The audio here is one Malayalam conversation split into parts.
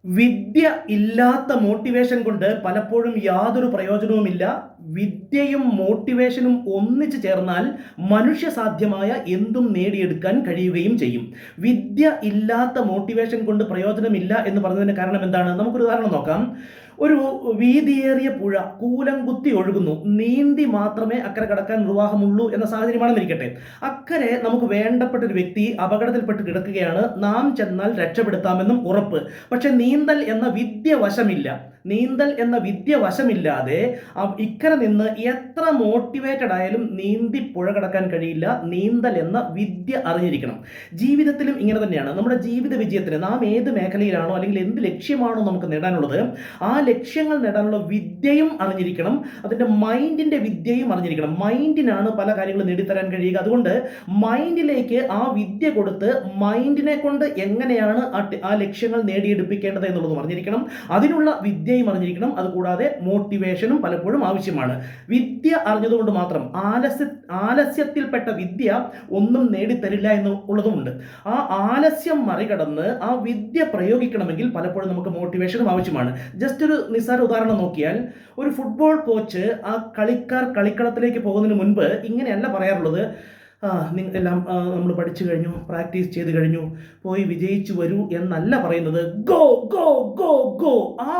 വിദ്യ ഇല്ലാത്ത മോട്ടിവേഷൻ കൊണ്ട് പലപ്പോഴും യാതൊരു പ്രയോജനവുമില്ല. വിദ്യയും മോട്ടിവേഷനും ഒന്നിച്ചു ചേർന്നാൽ മനുഷ്യ സാധ്യമായ എന്തും നേടിയെടുക്കാൻ കഴിയുകയും ചെയ്യും. വിദ്യ ഇല്ലാത്ത മോട്ടിവേഷൻ കൊണ്ട് പ്രയോജനമില്ല എന്ന് പറഞ്ഞതിന് കാരണം എന്താണ്? നമുക്കൊരു ഉദാഹരണം നോക്കാം. ഒരു വീതിയേറിയ പുഴ കൂലം കുത്തി ഒഴുകുന്നു, നീന്തി മാത്രമേ അക്കരെ കടക്കാൻ നിർവാഹമുള്ളൂ എന്ന സാഹചര്യമാണെന്നിരിക്കട്ടെ. അക്കരെ നമുക്ക് വേണ്ടപ്പെട്ട ഒരു വ്യക്തി അപകടത്തിൽപ്പെട്ട് കിടക്കുകയാണ്. നാം ചെന്നാൽ രക്ഷപ്പെടുത്താമെന്നും ഉറപ്പ്. പക്ഷെ നീന്തൽ എന്ന വിദ്യ വശമില്ല. നീന്തൽ എന്ന വിദ്യ വശമില്ലാതെ ഇക്കരെ നിന്ന് എത്ര മോട്ടിവേറ്റഡ് ആയാലും നീന്തി പുഴ കടക്കാൻ കഴിയില്ല. നീന്തൽ എന്ന വിദ്യ അറിഞ്ഞിരിക്കണം. ജീവിതത്തിലും ഇങ്ങനെ തന്നെയാണ്. നമ്മുടെ ജീവിത വിജയത്തിന് നാം ഏത് മേഖലയിലാണോ അല്ലെങ്കിൽ എന്ത് ലക്ഷ്യമാണോ നമുക്ക് നേടാനുള്ളത്, ആ ലക്ഷ്യങ്ങൾ നേടാനുള്ള വിദ്യയും അറിഞ്ഞിരിക്കണം. അതിൻ്റെ മൈൻഡിൻ്റെ വിദ്യയും അറിഞ്ഞിരിക്കണം. മൈൻഡിനാണ് പല കാര്യങ്ങളും നേടിത്തരാൻ കഴിയുക. അതുകൊണ്ട് മൈൻഡിലേക്ക് ആ വിദ്യ കൊടുത്ത് മൈൻഡിനെ കൊണ്ട് എങ്ങനെയാണ് ആ ലക്ഷ്യങ്ങൾ നേടിയെടുപ്പിക്കേണ്ടത് എന്നുള്ളതും അറിഞ്ഞിരിക്കണം. അതിനുള്ള വിദ്യയും അറിഞ്ഞിരിക്കണം. അതുകൂടാതെ മോട്ടിവേഷനും പലപ്പോഴും ആവശ്യമാണ്. വിദ്യ അറിഞ്ഞതുകൊണ്ട് മാത്രം ആലസ്യത്തിൽപ്പെട്ട വിദ്യ ഒന്നും നേടിത്തരില്ല എന്നുള്ളതുമുണ്ട്. ആ ആലസ്യം മറികടന്ന് ആ വിദ്യ പ്രയോഗിക്കണമെങ്കിൽ പലപ്പോഴും നമുക്ക് മോട്ടിവേഷനും ആവശ്യമാണ്. ജസ്റ്റ് ഒരു നിസ്സാര ഉദാഹരണം നോക്കിയാൽ, ഒരു ഫുട്ബോൾ കോച്ച് ആ കളിക്കാർ കളിക്കളത്തിലേക്ക് പോകുന്നതിന് മുൻപ് ഇങ്ങനെയല്ല പറയാറുള്ളത്: എല്ലാം നമ്മൾ പഠിച്ചു കഴിഞ്ഞു, പ്രാക്ടീസ് ചെയ്ത് കഴിഞ്ഞു, പോയി വിജയിച്ചു വരൂ എന്നല്ല പറയുന്നത്. Go go go go. ആ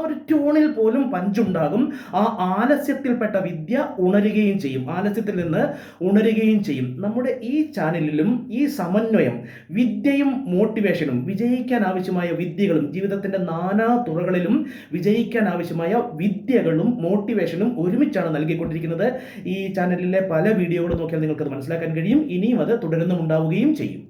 ഒരു ട്യൂണിൽ പോലും പഞ്ചുണ്ടാകും. ആ ആലസ്യത്തിൽപ്പെട്ട വിദ്യ ഉണരുകയും ചെയ്യും. ആലസ്യത്തിൽ നിന്ന് ഉണരുകയും ചെയ്യും. നമ്മുടെ ഈ ചാനലിലും ഈ സമന്വയം, വിദ്യയും മോട്ടിവേഷനും, വിജയിക്കാൻ ആവശ്യമായ വിദ്യകളും, ജീവിതത്തിൻ്റെ നാനാ തുറകളിലും വിജയിക്കാൻ ആവശ്യമായ വിദ്യകളും മോട്ടിവേഷനും ഒരുമിച്ചാണ് നൽകിക്കൊണ്ടിരിക്കുന്നത്. ഈ ചാനലിലെ പല വീഡിയോകളും നോക്കിയാൽ നിങ്ങൾക്കത് മനസ്സിലാക്കാൻ കഴിയും. ഇനിയും അത് തുടരുന്നുമുണ്ടാവുകയും ചെയ്യും.